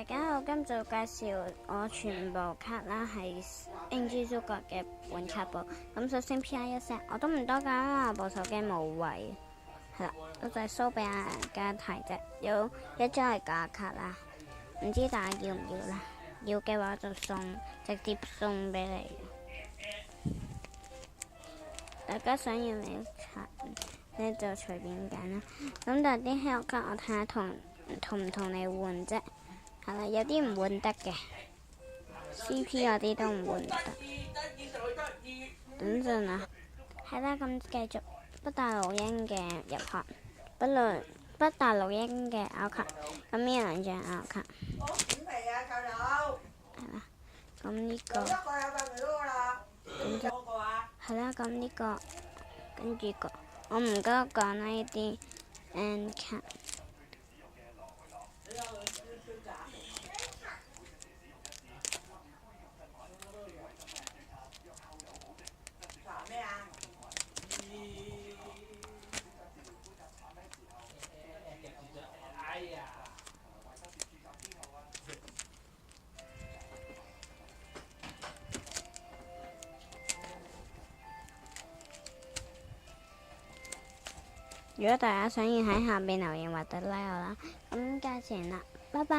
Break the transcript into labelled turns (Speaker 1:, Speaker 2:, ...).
Speaker 1: 家好，今就介紹我全部卡啦，係英之足國嘅本卡簿。咁首先 P.I. 一聲，我都唔多㗎，因為我部手機冇位。係啦，我就係 show 俾大家睇啫。有一張係假卡啦，唔知大家要唔要啦？要嘅話就直接送俾你。大家想要咩卡咧就隨便揀啦。咁但係啲稀有卡我睇下同唔同你換啫。係啦，有啲唔換得嘅 ，CP 嗰啲都唔換得。等陣啊，係啦，咁繼續北大老鷹嘅入學，北大老鷹嘅拗卡，咁呢兩張拗卡。係啦，咁呢個。係啦，咁呢個跟住個，我唔該講呢啲 N 卡。如果大家想要喺下面留言或者 like 我啦，咁價錢啦，拜拜。